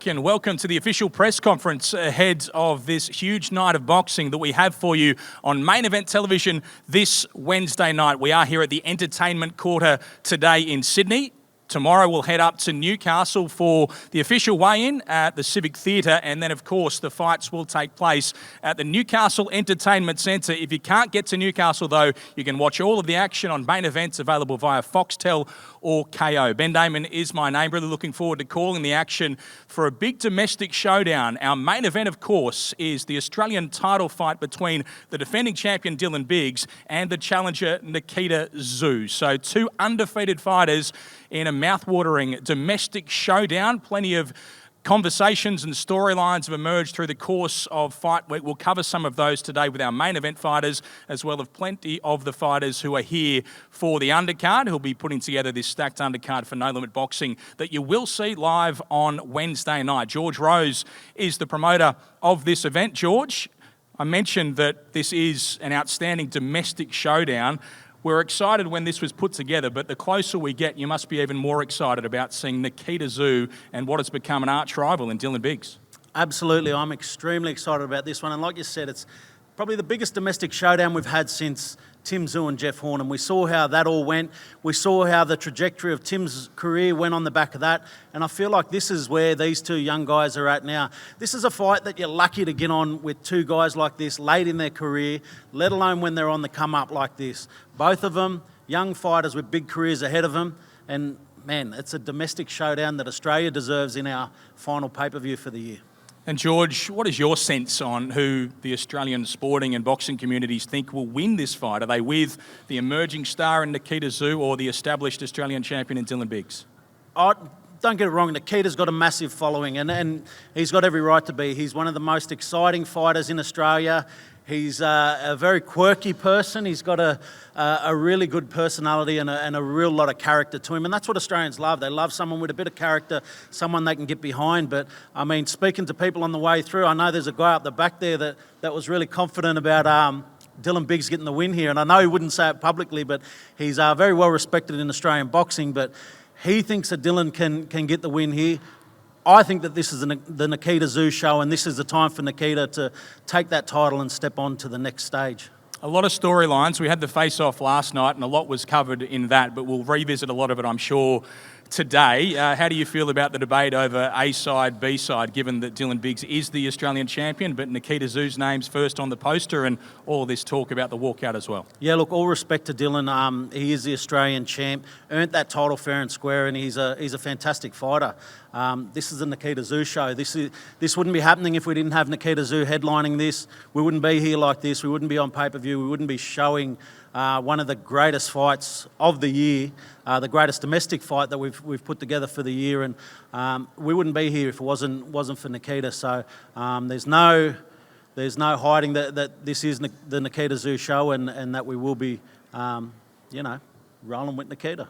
and welcome to the official press conference ahead of this huge night of boxing that we have for you on Main Event Television this Wednesday night. We are here at the Entertainment Quarter today in Sydney. Tomorrow we'll head up to Newcastle for the official weigh-in at the Civic Theatre, and then of course the fights will take place at the Newcastle Entertainment Centre. If you can't get to Newcastle though, you can watch all of the action on Main Events available via Foxtel or KO. Ben Damon is my name. Really looking forward to calling the action for a big domestic showdown. Our main event, of course, is the Australian title fight between the defending champion Dylan Biggs and the challenger Nikita Tszyu. So two undefeated fighters in a mouth-watering domestic showdown. Plenty of conversations and storylines have emerged through the course of Fight Week. We'll cover some of those today with our main event fighters, as well as plenty of the fighters who are here for the undercard, who'll be putting together this stacked undercard for No Limit Boxing that you will see live on Wednesday night. George Rose is the promoter of this event. George, I mentioned that this is an outstanding domestic showdown. We're excited when this was put together, but the closer we get, you must be even more excited about seeing Nikita Tszyu and what has become an arch rival in Dylan Biggs. Absolutely, I'm extremely excited about this one. And like you said, it's probably the biggest domestic showdown we've had since Tim Tszyu and Jeff Horn. And we saw how that all went. We saw how the trajectory of Tim's career went on the back of that. And I feel like this is where these two young guys are at now. This is a fight that you're lucky to get on with two guys like this late in their career, let alone when they're on the come up like this. Both of them, young fighters with big careers ahead of them. And man, it's a domestic showdown that Australia deserves in our final pay-per-view for the year. And George, what is your sense on who the Australian sporting and boxing communities think will win this fight? Are they with the emerging star in Nikita Tszyu or the established Australian champion in Dylan Biggs? Don't get it wrong, Nikita's got a massive following and he's got every right to be. He's one of the most exciting fighters in Australia. He's a very quirky person. He's got a really good personality and a real lot of character to him. And that's what Australians love. They love someone with a bit of character, someone they can get behind. But, I mean, speaking to people on the way through, I know there's a guy up the back there that was really confident about Dylan Biggs getting the win here. And I know he wouldn't say it publicly, but he's very well respected in Australian boxing. But he thinks that Dylan can get the win here. I think that this is the Nikita Tszyu show, and this is the time for Nikita to take that title and step on to the next stage. A lot of storylines. We had the face-off last night, and a lot was covered in that, but we'll revisit a lot of it, I'm sure, today. How do you feel about the debate over A-side, B-side, given that Dylan Biggs is the Australian champion, but Nikita Tszyu's name's first on the poster, and all this talk about the walkout as well? Yeah, look, all respect to Dylan. He is the Australian champ, earned that title fair and square, and he's a fantastic fighter. This is the Nikita Tszyu show. This wouldn't be happening if we didn't have Nikita Tszyu headlining this. We wouldn't be here like this. We wouldn't be on pay-per-view. We wouldn't be showing one of the greatest fights of the year, the greatest domestic fight that we've put together for the year, and we wouldn't be here if it wasn't for Nikita. So there's no hiding that this is the Nikita Tszyu show, and that we will be, rolling with Nikita.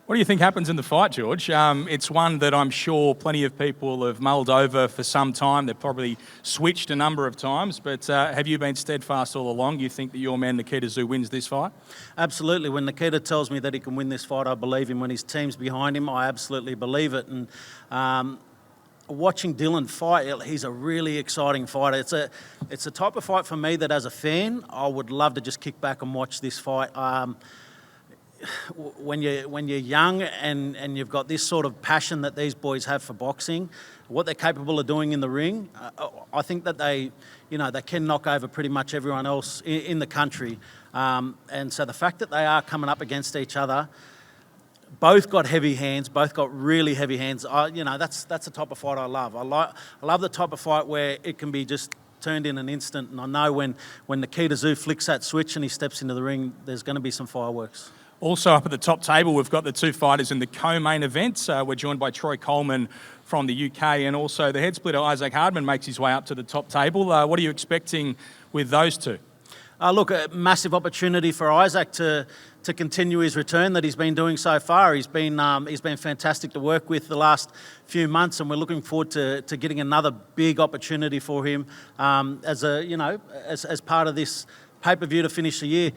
What do you think happens in the fight, George? It's one that I'm sure plenty of people have mulled over for some time. They've probably switched a number of times, but have you been steadfast all along? You think that your man Nikita Tszyu wins this fight? Absolutely. When Nikita tells me that he can win this fight, I believe him. When his team's behind him, I absolutely believe it. And watching Dylan fight, he's a really exciting fighter. It's a type of fight for me that as a fan, I would love to just kick back and watch this fight. When you're young and you've got this sort of passion that these boys have for boxing, what they're capable of doing in the ring, I think that they can knock over pretty much everyone else in the country. And so the fact that they are coming up against each other, both got heavy hands, both got really heavy hands. That's the type of fight I love. I love the type of fight where it can be just turned in an instant. And I know when Nikita Tszyu flicks that switch and he steps into the ring, there's going to be some fireworks. Also up at the top table, we've got the two fighters in the co-main event. We're joined by Troy Coleman from the UK, and also the head splitter Isaac Hardman makes his way up to the top table. What are you expecting with those two? Look, a massive opportunity for Isaac to continue his return that he's been doing so far. He's been fantastic to work with the last few months, and we're looking forward to getting another big opportunity for him as part of this pay-per-view to finish the year.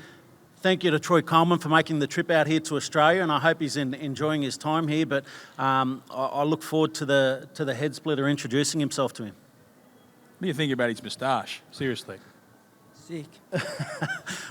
thank you to Troy Coleman for making the trip out here to Australia, and I hope he's enjoying his time here. But I look forward to the head splitter introducing himself to him. What do you think about his moustache? Seriously. Sick.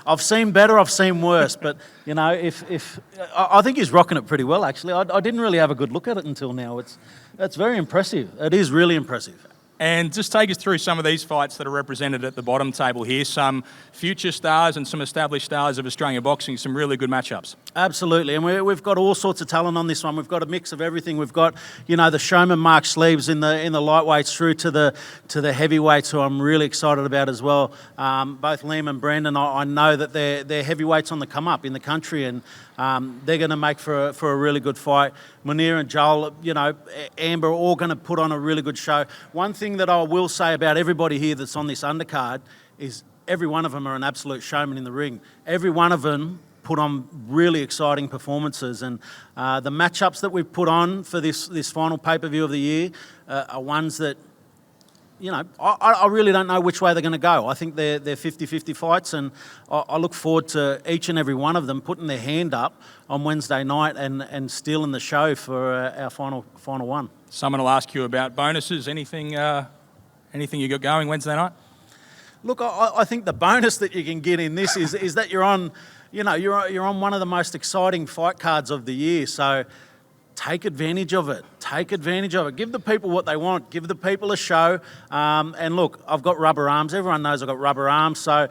I've seen better, I've seen worse, but you know, if I think he's rocking it pretty well. Actually, I didn't really have a good look at it until now. It's very impressive. It is really impressive. And just take us through some of these fights that are represented at the bottom table here. Some future stars and some established stars of Australian boxing. Some really good matchups. Absolutely, and we've got all sorts of talent on this one. We've got a mix of everything. We've got, you know, the showman Mark Slees in the lightweights through to the heavyweights, who I'm really excited about as well. Both Liam and Brendan, I know that they're heavyweights on the come up in the country, and they're going to make for a really good fight. Muneer and Joel, you know, Amber, are all going to put on a really good show. One thing that I will say about everybody here that's on this undercard is every one of them are an absolute showman in the ring. Every one of them put on really exciting performances, and the matchups that we've put on for this final pay-per-view of the year are ones that, you know, I really don't know which way they're going to go. I think they're 50-50 fights, and I look forward to each and every one of them putting their hand up on Wednesday night and stealing the show for our final one. Someone will ask you about bonuses. Anything you got going Wednesday night? Look, I think the bonus that you can get in this is that you're on, you know, you're on one of the most exciting fight cards of the year. So take advantage of it. Take advantage of it. Give the people what they want. Give the people a show. And look, I've got rubber arms. Everyone knows I've got rubber arms. So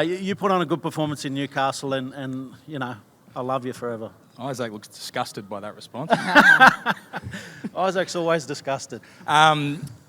you put on a good performance in Newcastle, and you know, I love you forever. Isaac looks disgusted by that response. Isaac's always disgusted.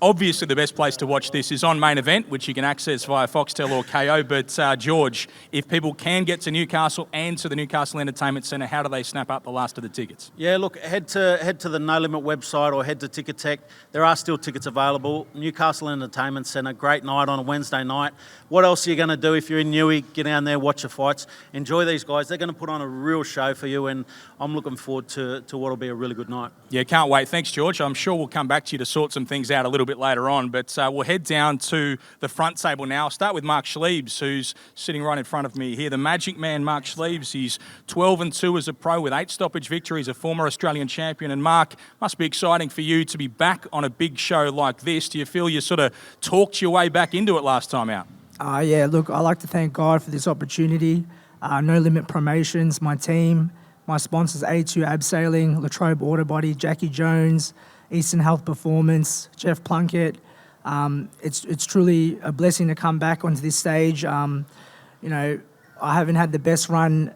Obviously, the best place to watch this is on Main Event, which you can access via Foxtel or KO. But George, if people can get to Newcastle and to the Newcastle Entertainment Centre, how do they snap up the last of the tickets? Yeah, look, head to the No Limit website or head to Ticketek. There are still tickets available. Newcastle Entertainment Centre, great night on a Wednesday night. What else are you going to do if you're in Newey? Get down there, watch the fights, enjoy these guys. They're going to put on a real show for you, and I'm looking forward to what will be a really good night. Yeah, can't wait. Thanks, George. I'm sure we'll come back to you to sort some things out a little bit later on, but we'll head down to the front table now. I'll start with Mark Slees, who's sitting right in front of me here. The Magic Man, Mark Slees. He's 12-2 as a pro with 8 stoppage victories, a former Australian champion. And Mark, must be exciting for you to be back on a big show like this. Do you feel you sort of talked your way back into it last time out? Yeah, look, I'd like to thank God for this opportunity. No Limit Promotions, my team, my sponsors, A2 Abseiling, Latrobe Auto Body, Jackie Jones, Eastern Health Performance, Jeff Plunkett. It's truly a blessing to come back onto this stage. You know, I haven't had the best run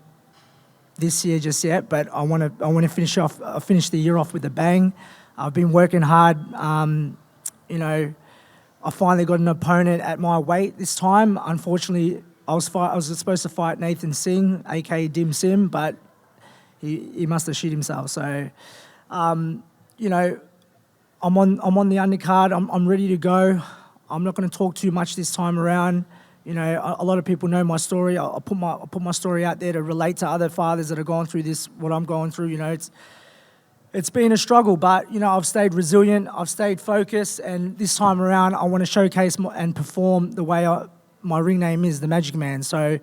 this year just yet, but I want to finish the year off with a bang. I've been working hard. You know, I finally got an opponent at my weight this time. Unfortunately, I was supposed to fight Nathan Singh, aka Dim Sim, but he must have shit himself. So, you know, I'm on the undercard. I'm ready to go. I'm not going to talk too much this time around. You know, a lot of people know my story. I'll put my story out there to relate to other fathers that are going through this, what I'm going through. You know, it's been a struggle, but you know, I've stayed resilient. I've stayed focused, and this time around, I want to showcase and perform the way my ring name is, the Magic Man. So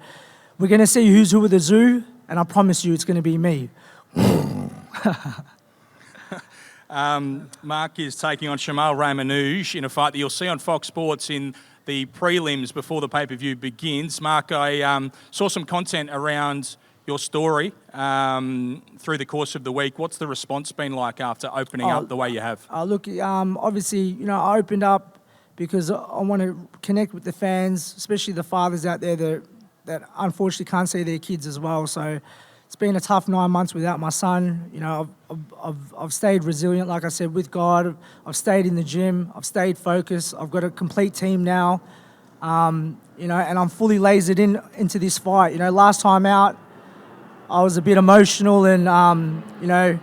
we're going to see who's who with the zoo, and I promise you, it's going to be me. Mark is taking on Shamal Ramanouche in a fight that you'll see on Fox Sports in the prelims before the pay-per-view begins. Mark, I saw some content around your story through the course of the week. What's the response been like after opening up the way you have? Look, obviously, you know, I opened up because I want to connect with the fans, especially the fathers out there that unfortunately can't see their kids as well. So it's been a tough 9 months without my son. You know, I've stayed resilient, like I said, with God. I've stayed in the gym. I've stayed focused. I've got a complete team now. You know, and I'm fully lasered into this fight. You know, last time out, I was a bit emotional, and you know,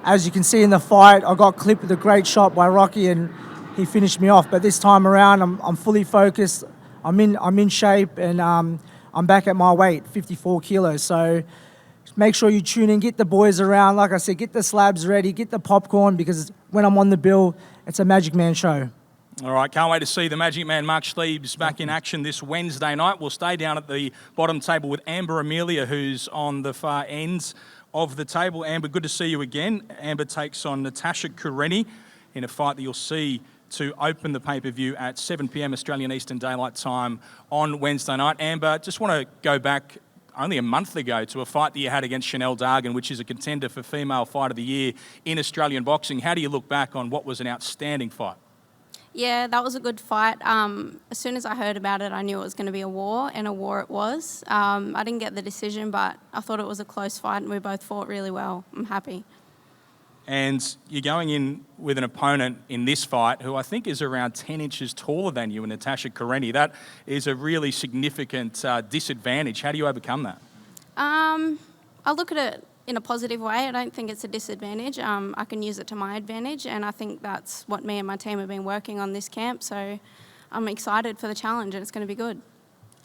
as you can see in the fight, I got clipped with a great shot by Rocky, and he finished me off. But this time around, I'm fully focused. I'm in shape, and I'm back at my weight, 54 kilos. So make sure you tune in, get the boys around. Like I said, get the slabs ready, get the popcorn, because when I'm on the bill, it's a Magic Man show. All right, can't wait to see the Magic Man Mark Slees back in action this Wednesday night. We'll stay down at the bottom table with Amelia, who's on the far ends of the table. Amber, good to see you again. Amber takes on Natasha Karenni in a fight that you'll see to open the pay-per-view at 7 p.m. Australian Eastern Daylight Time on Wednesday night. Amber, just want to go back only a month ago to a fight that you had against Chanel Dargan, which is a contender for Female Fight of the Year in Australian boxing. How do you look back on what was an outstanding fight? Yeah, that was a good fight. As soon as I heard about it, I knew it was going to be a war, and a war it was. I didn't get the decision, but I thought it was a close fight, and we both fought really well. I'm happy. And you're going in with an opponent in this fight who I think is around 10 inches taller than you, Natasha Karenni. That is a really significant disadvantage. How do you overcome that? I look at it in a positive way. I don't think it's a disadvantage. I can use it to my advantage, and I think that's what me and my team have been working on this camp. So I'm excited for the challenge, and it's going to be good.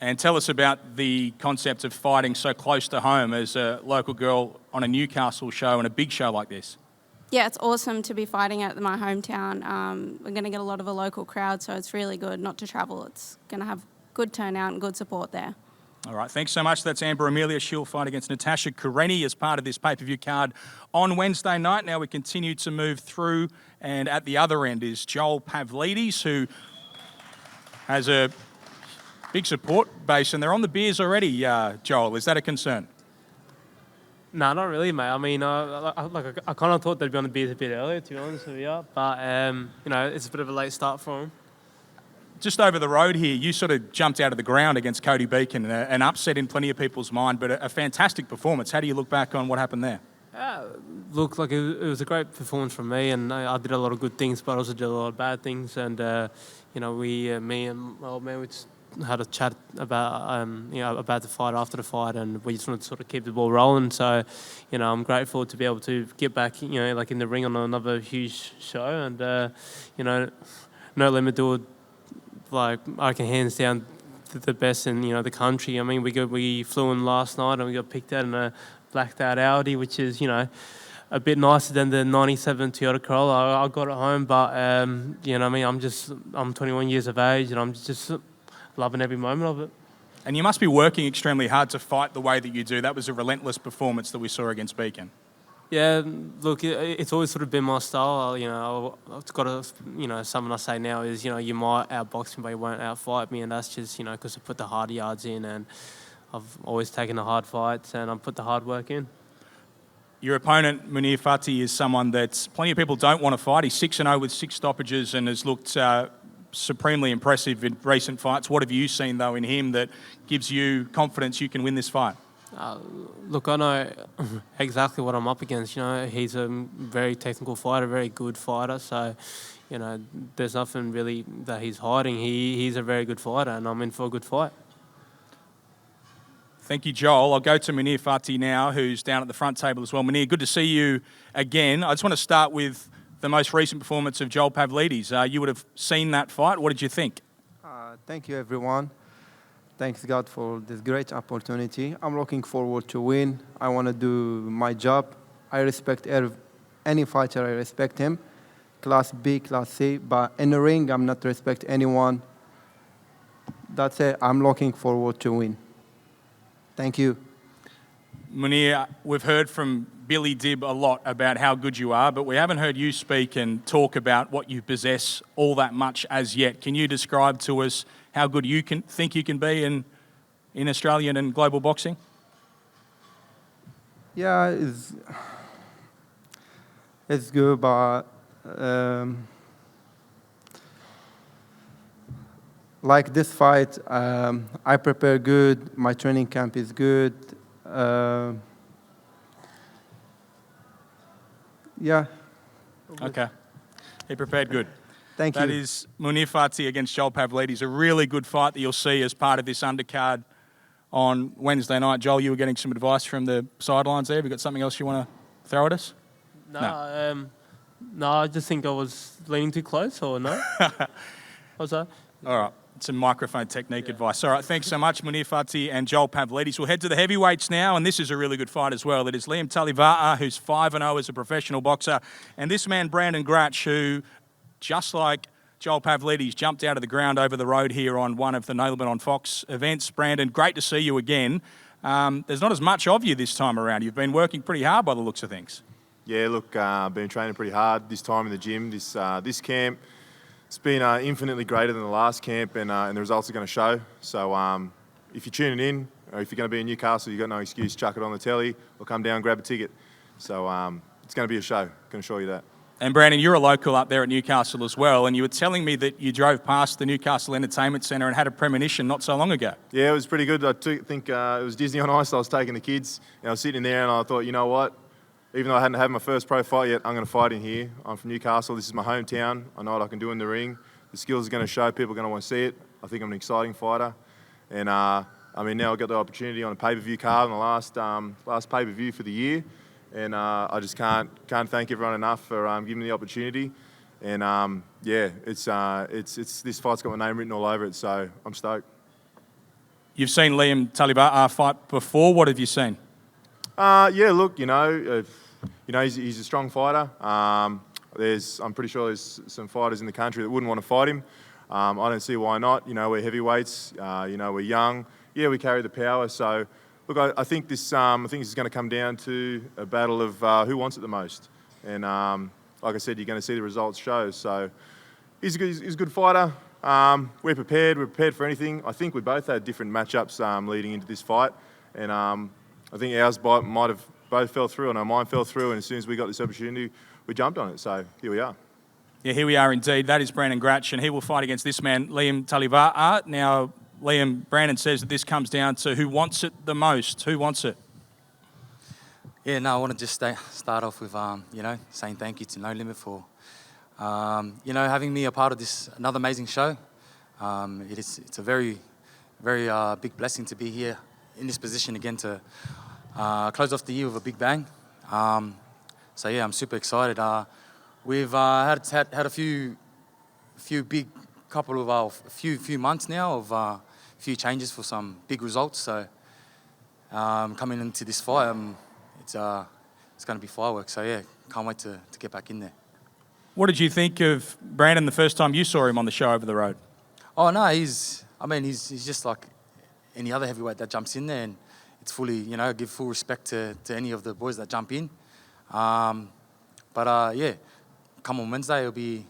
And tell us about the concept of fighting so close to home as a local girl on a Newcastle show and a big show like this. Yeah, it's awesome to be fighting at my hometown. We're going to get a lot of a local crowd, so it's really good not to travel. It's going to have good turnout and good support there. All right, thanks so much. That's Amelia. She'll fight against Natasha Karenni as part of this pay-per-view card on Wednesday night. Now we continue to move through, and at the other end is Joel Pavlidis, who has a big support base, and they're on the beers already, Joel. Is that a concern? No, not really, mate. I mean, I kind of thought they'd be on the beers a bit earlier, to be honest with you. But, it's a bit of a late start for them. Just over the road here, you sort of jumped out of the ground against Cody Beacon, an upset in plenty of people's mind, but a fantastic performance. How do you look back on what happened there? Look, like it was a great performance from me, and I did a lot of good things, but I also did a lot of bad things. And, me and my old man, we just had a chat about, about the fight after the fight, and we just wanted to sort of keep the ball rolling. So, I'm grateful to be able to get back, like in the ring on another huge show, and, No Limit do it. Like, I can hands down the best in the country. I mean, we flew in last night and we got picked out in a blacked out Audi, which is a bit nicer than the '97 Toyota Corolla I got at home. But I'm 21 years of age and I'm just loving every moment of it. And you must be working extremely hard to fight the way that you do. That was a relentless performance that we saw against Beacon. Yeah, look, it's always sort of been my style. I've got something I say now is, you might outbox me, but you won't outfight me, and that's just, because I put the hard yards in, and I've always taken the hard fights, and I've put the hard work in. Your opponent, Muneer is someone that plenty of people don't want to fight. He's 6-0 with 6 stoppages and has looked supremely impressive in recent fights. What have you seen, though, in him that gives you confidence you can win this fight? Look, I know exactly what I'm up against. He's a very technical fighter, very good fighter. So, there's nothing really that he's hiding. He's a very good fighter, and I'm in for a good fight. Thank you, Joel. I'll go to Muneer Fati now, who's down at the front table as well. Muneer, good to see you again. I just want to start with the most recent performance of Joel Pavlidis. You would have seen that fight. What did you think? Thank you, everyone. Thanks, God, for this great opportunity. I'm looking forward to win. I want to do my job. I respect any fighter. I respect him. Class B, Class C. But in the ring, I'm not respect anyone. That's it. I'm looking forward to win. Thank you. Muneer, we've heard from Billy Dibb a lot about how good you are, but we haven't heard you speak and talk about what you possess all that much as yet. Can you describe to us how good you think you can be in Australian and global boxing? Yeah, it's good, but like this fight, I prepare good. My training camp is good. Yeah. Okay. He prepared good. Thank you. That is Muneer Fati against Joel Pavlidis, a really good fight that you'll see as part of this undercard on Wednesday night. Joel, you were getting some advice from the sidelines there. Have you got something else you want to throw at us? No, I just think I was leaning too close, or no? What's that? All right. Some microphone technique advice. All right, thanks so much, Muneer Fati and Joel Pavlidis. We'll head to the heavyweights now, and this is a really good fight as well. It is Liam Taliva'a, who's 5-0 as a professional boxer, and this man, Brandon Gratch, who, just like Joel Pavlidis jumped out of the ground over the road here on one of the No Limit on Fox events. Brandon, great to see you again. There's not as much of you this time around. You've been working pretty hard by the looks of things. Yeah, look, I've been training pretty hard this time in the gym. This camp, it's been infinitely greater than the last camp, and the results are going to show. So if you're tuning in, or if you're going to be in Newcastle, you've got no excuse. Chuck it on the telly or come down and grab a ticket. So it's going to be a show, I can assure you that. And Brandon, you're a local up there at Newcastle as well, and you were telling me that you drove past the Newcastle Entertainment Centre and had a premonition not so long ago. Yeah, it was pretty good. I think it was Disney on Ice. I was taking the kids, and I was sitting there, and I thought, you know what? Even though I hadn't had my first pro fight yet, I'm going to fight in here. I'm from Newcastle. This is my hometown. I know what I can do in the ring. The skills are going to show. People are going to want to see it. I think I'm an exciting fighter, and now I've got the opportunity on a pay-per-view card on the last pay-per-view for the year. And I just can't thank everyone enough for giving me the opportunity. And it's this fight's got my name written all over it, so I'm stoked. You've seen Liam Talibar fight before. What have you seen? Look, he's a strong fighter. I'm pretty sure there's some fighters in the country that wouldn't want to fight him. I don't see why not. We're heavyweights. We're young. Yeah, we carry the power. So. Look, I think this is going to come down to a battle of who wants it the most. And like I said, you're going to see the results show. So he's a good fighter. We're prepared for anything. I think we both had different matchups leading into this fight. And I think ours might have both fell through. I know mine fell through. And as soon as we got this opportunity, we jumped on it. So here we are. Yeah, here we are indeed. That is Brandon Gratch, and he will fight against this man, Liam Talibar. Now, Liam, Brandon says that this comes down to who wants it the most. Who wants it? Yeah, no, I want to just start off with, saying thank you to No Limit for, having me a part of this another amazing show. It's a very, very big blessing to be here in this position again to close off the year with a big bang. I'm super excited. We've had a few big couple of few months now of few changes for some big results. So coming into this fight, it's going to be fireworks. So yeah, can't wait to get back in there. What did you think of Brandon the first time you saw him on the show over the road? Oh no, he's just like any other heavyweight that jumps in there, and it's fully, give full respect to any of the boys that jump in. Come on Wednesday, it'll be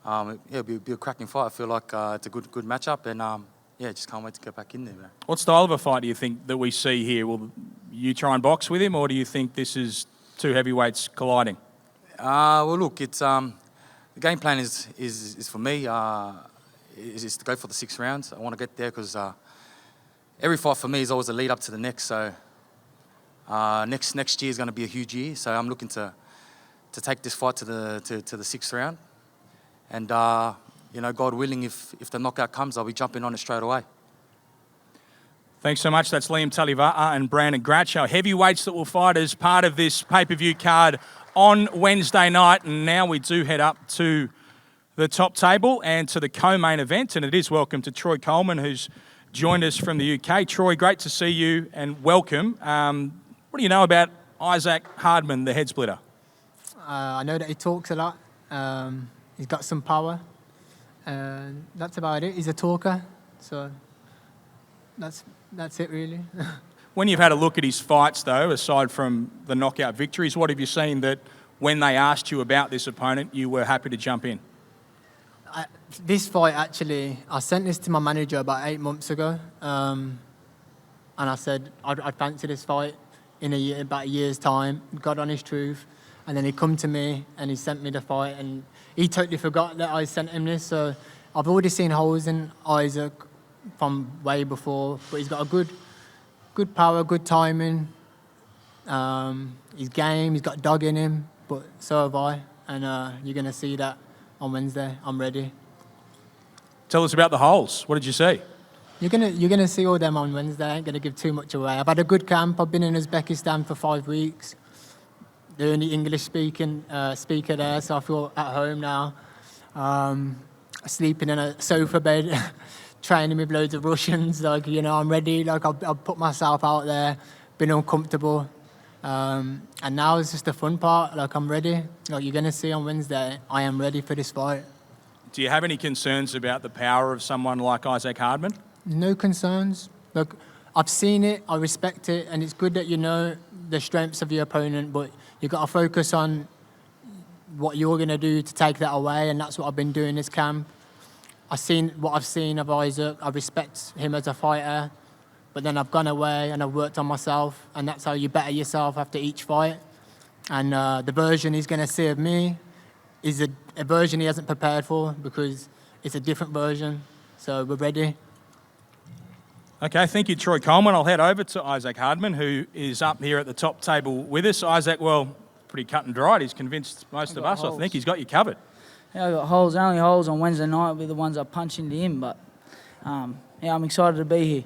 a cracking fight. I feel like it's a good matchup, and just can't wait to get back in there, man. What style of a fight do you think that we see here? Will you try and box with him, or do you think this is two heavyweights colliding? Well, look, it's the game plan is for me is to go for the 6 rounds. I want to get there because every fight for me is always a lead up to the next. So next year is going to be a huge year. So I'm looking to take this fight to the 6th round. And, God willing, if the knockout comes, I'll be jumping on it straight away. Thanks so much. That's Liam Talibar and Brandon Gratch, our heavyweights that will fight as part of this pay-per-view card on Wednesday night. And now we do head up to the top table and to the co-main event. And it is welcome to Troy Coleman, who's joined us from the UK. Troy, great to see you and welcome. What do you know about Isaac Hardman, the head splitter? I know that he talks a lot. He's got some power. That's about it. He's a talker. So that's it, really. When you've had a look at his fights, though, aside from the knockout victories, what have you seen that when they asked you about this opponent, you were happy to jump in? This fight, actually, I sent this to my manager about 8 months ago. And I said I'd fancy this fight in about a year's time. Got on his truth. And then he come to me and he sent me the fight. And he totally forgot that I sent him this. So I've already seen holes in Isaac from way before. But he's got a good power, good timing. He's game, he's got dog in him. But so have I. And you're going to see that on Wednesday. I'm ready. Tell us about the holes. What did you see? You're gonna see all them on Wednesday. I ain't gonna give too much away. I've had a good camp. I've been in Uzbekistan for 5 weeks. The only English speaking speaker there, so I feel at home now. Sleeping in a sofa bed, training with loads of Russians. I'm ready. I've put myself out there, been uncomfortable, and now it's just the fun part. I'm ready. You're gonna see on Wednesday, I am ready for this fight. Do you have any concerns about the power of someone like Isaac Hardman? No concerns. Look, I've seen it, I respect it, and it's good that you know the strengths of your opponent, but you've got to focus on what you're going to do to take that away, and that's what I've been doing this camp. I've seen what I've seen of Isaac. I respect him as a fighter, but then I've gone away and I've worked on myself, and that's how you better yourself after each fight. And the version he's going to see of me is a version he hasn't prepared for, because it's a different version. So we're ready. Okay, thank you, Troy Coleman. I'll head over to Isaac Hardman, who is up here at the top table with us. Isaac, well, pretty cut and dried. He's convinced most of us. I think he's got you covered. Yeah, I got holes. Only holes on Wednesday night will be the ones I punch into him. But yeah, I'm excited to be here.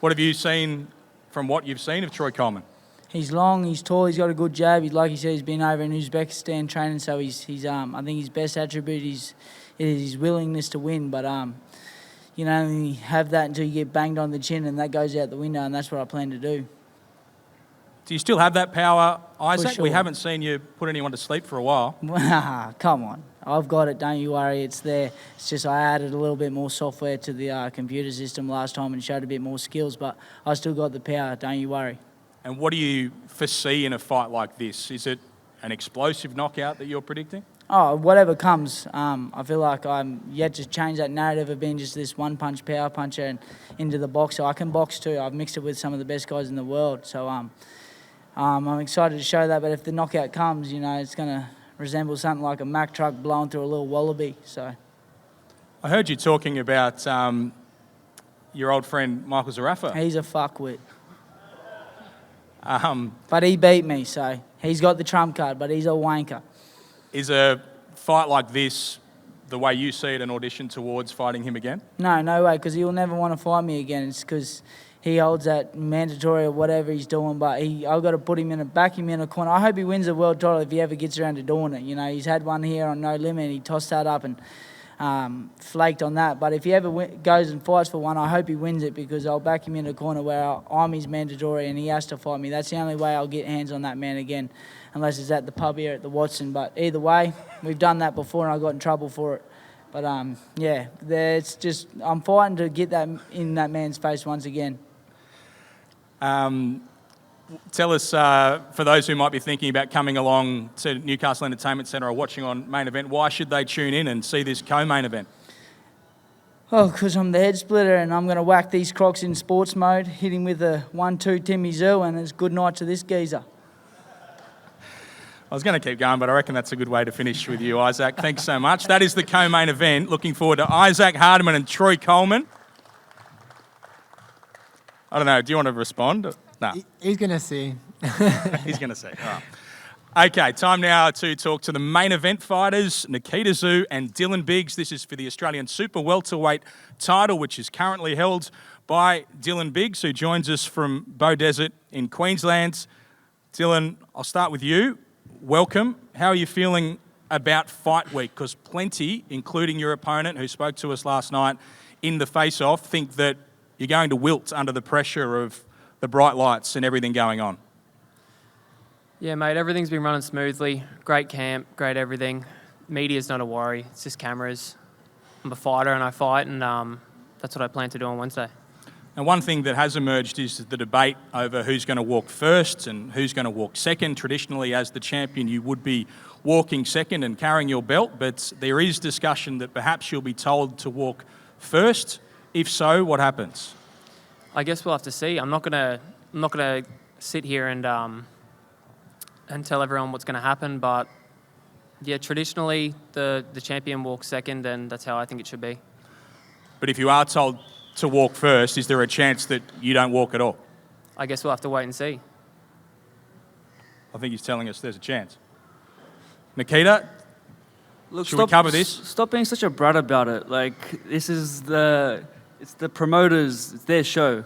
What have you seen from what you've seen of Troy Coleman? He's long, he's tall, he's got a good jab. He's, like he said, he's been over in Uzbekistan training, so he's I think his best attribute is his willingness to win. But you know, only have that until you get banged on the chin, and that goes out the window, and that's what I plan to do. Do you still have that power, Isaac? sure. We haven't seen you put anyone to sleep for a while. Come on. I've got it, don't you worry, it's there. It's just I added a little bit more software to the computer system last time and showed a bit more skills, but I still got the power, don't you worry. And what do you foresee in a fight like this? Is it an explosive knockout that you're predicting? Oh, whatever comes. I feel like I'm yet to change that narrative of being just this one-punch power puncher and into the boxer. I can box too. I've mixed it with some of the best guys in the world. So I'm excited to show that. But if the knockout comes, you know, it's going to resemble something like a Mack truck blowing through a little wallaby. So I heard you talking about your old friend Michael Zarafa. He's a fuckwit. But he beat me, so he's got the trump card, but he's a wanker. Is a fight like this the way you see it an audition towards fighting him again? No way, because he'll never want to fight me again. It's because he holds that mandatory or whatever he's doing, but I've got to put him back him in a corner. I hope he wins the world title if he ever gets around to doing it. You know, he's had one here on No Limit, and he tossed that up and flaked on that. But if he ever goes and fights for one, I hope he wins it, because I'll back him in a corner where I'm his mandatory and he has to fight me. That's the only way I'll get hands on that man again, unless it's at the pub here at the Watson. But either way, we've done that before and I got in trouble for it. But yeah, it's just I'm fighting to get that in that man's face once again. Tell us, for those who might be thinking about coming along to Newcastle Entertainment Centre or watching on Main Event, why should they tune in and see this co-main event? Oh, because I'm the head splitter and I'm going to whack these crocs in sports mode, hit him with a 1-2 Timmy Zoo, and it's good night to this geezer. I was going to keep going, but I reckon that's a good way to finish with you, Isaac. Thanks so much. That is the co-main event. Looking forward to Isaac Hardman and Troy Coleman. I don't know, do you want to respond? No. He's going to see. He's going to see. All right. Okay, time now to talk to the main event fighters, Nikita Tszyu and Dylan Biggs. This is for the Australian Super Welterweight title, which is currently held by Dylan Biggs, who joins us from Beaudesert in Queensland. Dylan, I'll start with you. Welcome. How are you feeling about fight week? Because plenty, including your opponent who spoke to us last night in the face-off, think that you're going to wilt under the pressure of the bright lights and everything going on. Yeah, mate, everything's been running smoothly. Great camp, great everything. Media's not a worry. It's just cameras. I'm a fighter and I fight, and that's what I plan to do on Wednesday. And one thing that has emerged is the debate over who's going to walk first and who's going to walk second. Traditionally, as the champion, you would be walking second and carrying your belt, but there is discussion that perhaps you'll be told to walk first. If so, what happens? I guess we'll have to see. I'm not gonna sit here and tell everyone what's going to happen, but yeah, traditionally the champion walks second, and that's how I think it should be. But if you are told to walk first, is there a chance that you don't walk at all? I guess we'll have to wait and see. I think he's telling us there's a chance. Nikita, look, should we cover this? Stop being such a brat about it. Like, this is it's the promoters, it's their show.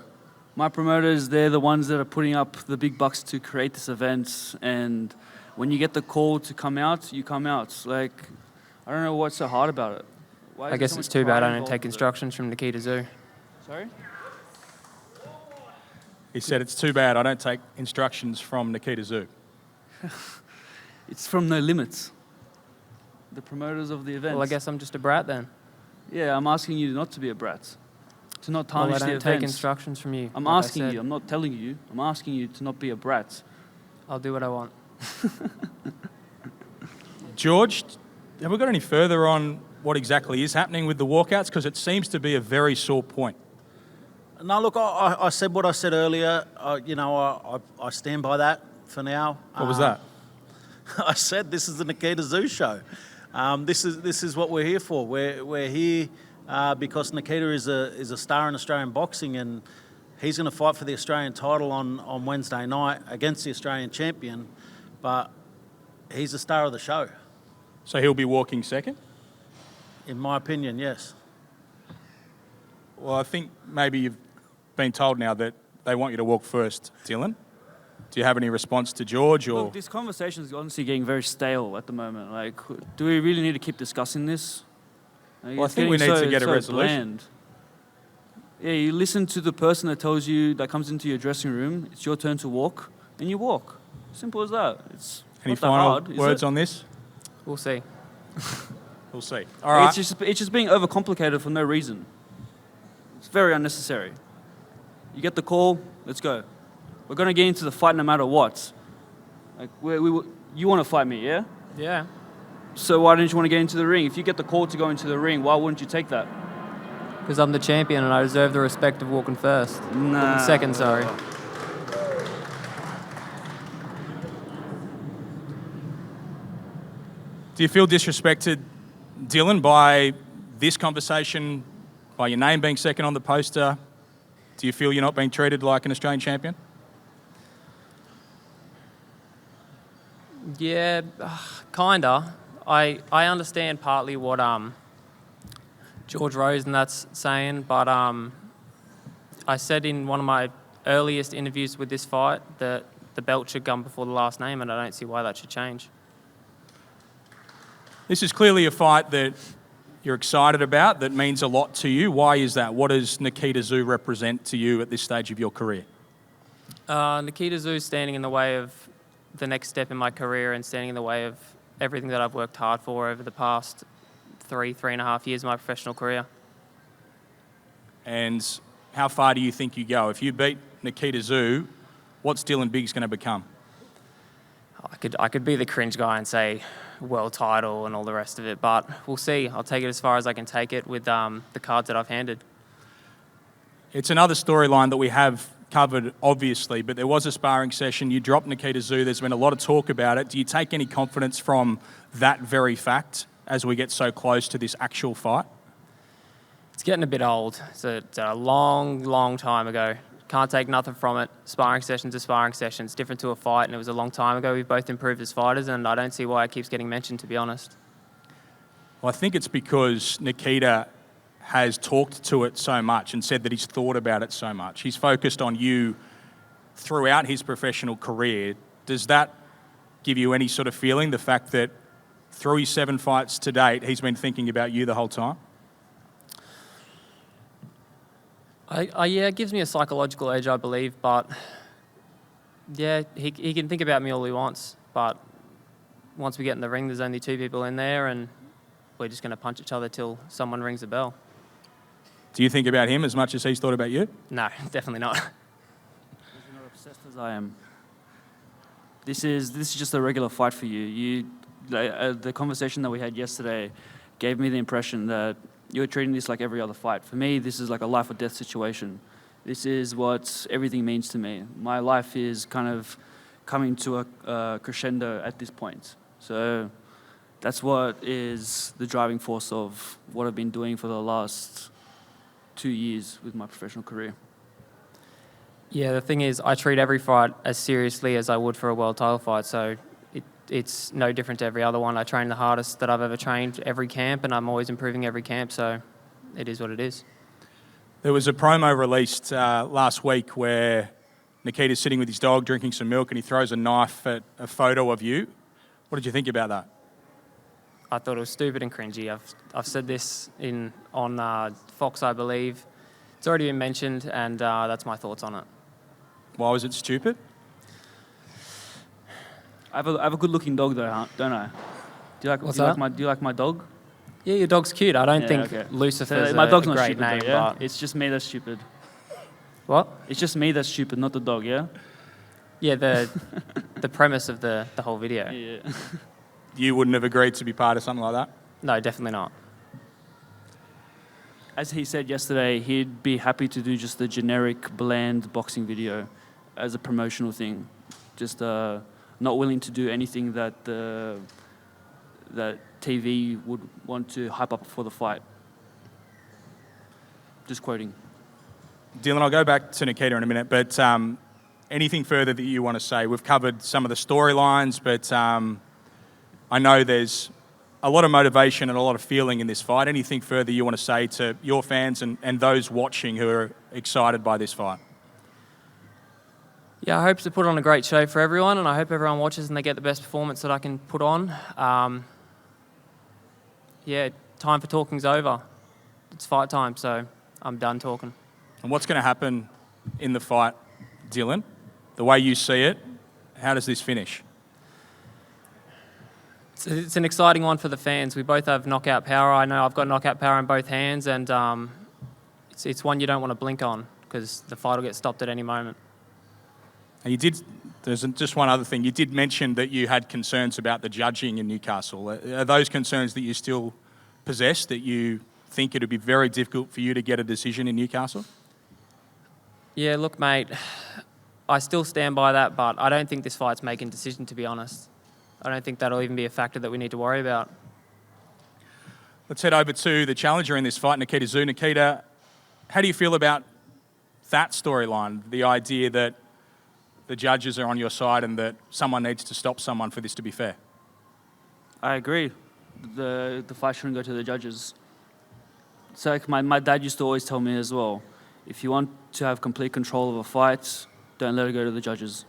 My promoters, they're the ones that are putting up the big bucks to create this event, and when you get the call to come out, you come out. Like, I don't know what's so hard about it. I guess it's too bad I don't take instructions from Nikita Tszyu. Sorry? He said it's too bad I don't take instructions from Nikita Tszyu. It's from No Limits. the promoters of the event. Well, I guess I'm just a brat then. Yeah, I'm asking you not to be a brat, to not Well, I tarnish the don't take events. instructions from you. I'm like I asking said. you. I'm not telling you. I'm asking you to not be a brat. I'll do what I want. George, have we got any further on what exactly is happening with the walkouts? Because it seems to be a very sore point. No, look, I said what I said earlier. I stand by that for now. What was that? I said this is the Nikita Tszyu show. This is what we're here for. We're here because Nikita is a star in Australian boxing, and he's going to fight for the Australian title on Wednesday night against the Australian champion. But he's the star of the show. So he'll be walking second? In my opinion, yes. Well, I think maybe you've been told now that they want you to walk first, Dylan. Do you have any response to George? Or Look, this conversation is honestly getting very stale at the moment. Like, do we really need to keep discussing this? Like, Well, I it's think we getting need to get a resolution. bland. Yeah, you listen to the person that tells you, that comes into your dressing room, it's your turn to walk, and you walk. Simple as that. It's any not that final hard, is words it? on this? We'll see. We'll see. All right. It's just being overcomplicated for no reason. It's very unnecessary. You get the call, let's go. We're going to get into the fight no matter what. Like, you want to fight me, yeah? Yeah. So why don't you want to get into the ring? If you get the call to go into the ring, why wouldn't you take that? Because I'm the champion and I deserve the respect of walking first. Nah. Walking second, sorry. Do you feel disrespected, Dylan, by this conversation, by your name being second on the poster? Do you feel you're not being treated like an Australian champion? Yeah, kinda. I understand partly what George Rose and that's saying, but I said in one of my earliest interviews with this fight that the belt should come before the last name, and I don't see why that should change. This is clearly a fight that you're excited about, that means a lot to you. Why is that? What does Nikita Tszyu represent to you at this stage of your career? Nikita Tszyu standing in the way of the next step in my career and standing in the way of everything that I've worked hard for over the past three and a half years of my professional career. And how far do you think you go? If you beat Nikita Tszyu, what's Dylan Biggs going to become? I could be the cringe guy and say world title and all the rest of it, but we'll see. I'll take it as far as I can take it with the cards that I've handed. It's another storyline that we have covered, obviously, but there was a sparring session. You dropped Nikita Tszyu. There's been a lot of talk about it. Do you take any confidence from that very fact as we get so close to this actual fight? It's getting a bit old. It's a long time ago. Can't take nothing from it. Sparring session's a sparring session. It's different to a fight, and it was a long time ago. We've both improved as fighters, and I don't see why it keeps getting mentioned, to be honest. Well, I think it's because Nikita has talked to it so much and said that he's thought about it so much. He's focused on you throughout his professional career. Does that give you any sort of feeling, the fact that through his 7 fights to date, he's been thinking about you the whole time? Yeah, it gives me a psychological edge, I believe, but yeah, he can think about me all he wants, but once we get in the ring, there's only 2 people in there, and we're just going to punch each other till someone rings the bell. Do you think about him as much as he's thought about you? No, definitely not. You're not obsessed as I am. This is just a regular fight for you. The conversation that we had yesterday gave me the impression that you're treating this like every other fight. For me, this is like a life or death situation. This is what everything means to me. My life is kind of coming to a crescendo at this point. So that's what is the driving force of what I've been doing for the last 2 years with my professional career. Yeah, the thing is, I treat every fight as seriously as I would for a world title fight, so it's no different to every other one. I train the hardest that I've ever trained every camp, and I'm always improving every camp, so it is what it is. There was a promo released last week where Nikita's sitting with his dog drinking some milk and he throws a knife at a photo of you. What did you think about that? I thought it was stupid and cringy. I've said this on Fox, I believe. It's already been mentioned, and that's my thoughts on it. Why was it stupid? I have a good-looking dog, though, don't I? What's that? Do you like my dog? Yeah, your dog's cute. I don't think okay. Lucifer's My dog's a not great stupid, name, though, yeah? but It's just me that's stupid. what? It's just me that's stupid, not the dog, yeah? Yeah, the premise of the whole video. Yeah. You wouldn't have agreed to be part of something like that? No, definitely not. As he said yesterday, he'd be happy to do just a generic, bland boxing video as a promotional thing. Just not willing to do anything that that TV would want to hype up for the fight. Just quoting. Dylan, I'll go back to Nikita in a minute, but anything further that you want to say? We've covered some of the storylines, but I know there's a lot of motivation and a lot of feeling in this fight. Anything further you want to say to your fans and those watching who are excited by this fight? Yeah, I hope to put on a great show for everyone, and I hope everyone watches and they get the best performance that I can put on. Yeah, time for talking's over. It's fight time, so I'm done talking. And what's going to happen in the fight, Dylan? The way you see it, how does this finish? It's an exciting one for the fans. We both have knockout power. I know I've got knockout power in both hands, and it's one you don't want to blink on because the fight will get stopped at any moment. And there's just one other thing. You did mention that you had concerns about the judging in Newcastle. Are those concerns that you still possess, that you think it would be very difficult for you to get a decision in Newcastle? Yeah, look, mate, I still stand by that, but I don't think this fight's making a decision, to be honest. I don't think that'll even be a factor that we need to worry about. Let's head over to the challenger in this fight, Nikita Tszyu. Nikita, how do you feel about that storyline, the idea that the judges are on your side and that someone needs to stop someone for this to be fair? I agree. The fight shouldn't go to the judges. So like my dad used to always tell me as well, if you want to have complete control of a fight, don't let it go to the judges.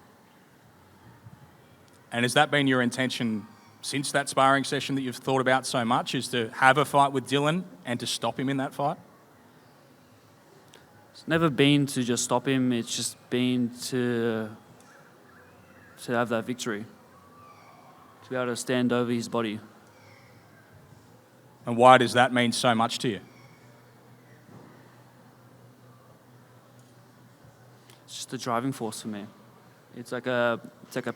And has that been your intention since that sparring session that you've thought about so much, is to have a fight with Dylan and to stop him in that fight? It's never been to just stop him, it's just been to have that victory, to be able to stand over his body. And why does that mean so much to you? It's just a driving force for me. It's like a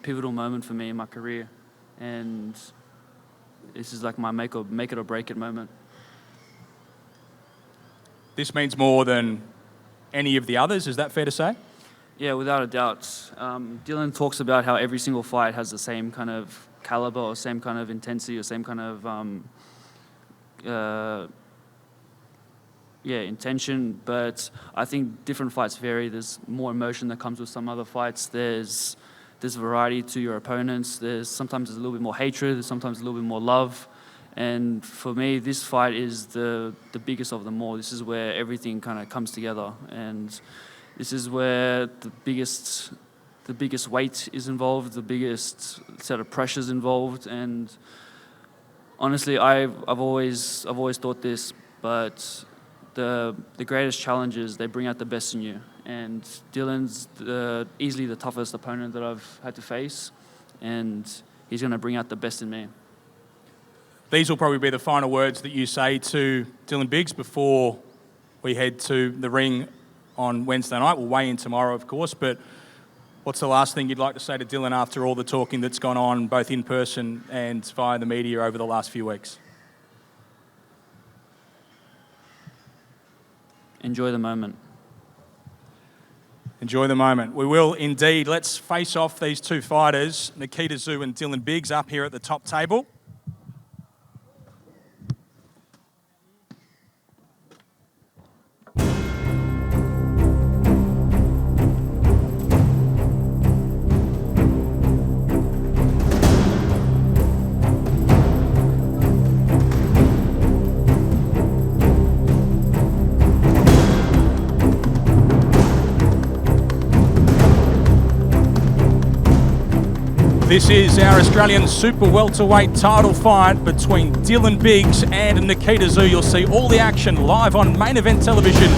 pivotal moment for me in my career, and this is like my make it or break it moment. This means more than any of the others, is that fair to say? Yeah, without a doubt. Dylan talks about how every single fight has the same kind of caliber or same kind of intensity or same kind of intention, but I think different fights vary. There's more emotion that comes with some other fights. There's variety to your opponents. Sometimes there's a little bit more hatred, there's sometimes a little bit more love. And for me, this fight is the biggest of them all. This is where everything kind of comes together, and this is where the biggest weight is involved, the biggest set of pressures involved. And honestly, I've always thought this, but the greatest challenges, they bring out the best in you. And Dylan's easily the toughest opponent that I've had to face, and he's going to bring out the best in me. These will probably be the final words that you say to Dylan Biggs before we head to the ring on Wednesday night. We'll weigh in tomorrow, of course, but what's the last thing you'd like to say to Dylan after all the talking that's gone on, both in person and via the media over the last few weeks? Enjoy the moment. Enjoy the moment. We will indeed. Let's face off these two fighters, Nikita Tszyu and Dylan Biggs, up here at the top table. This is our Australian super welterweight title fight between Dylan Biggs and Nikita Tszyu. You'll see all the action live on Main Event Television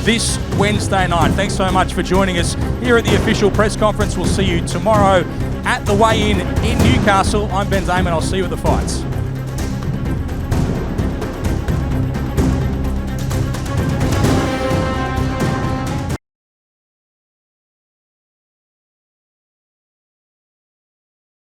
this Wednesday night. Thanks so much for joining us here at the official press conference. We'll see you tomorrow at the weigh-in in Newcastle. I'm Ben Damon. I'll see you at the fights.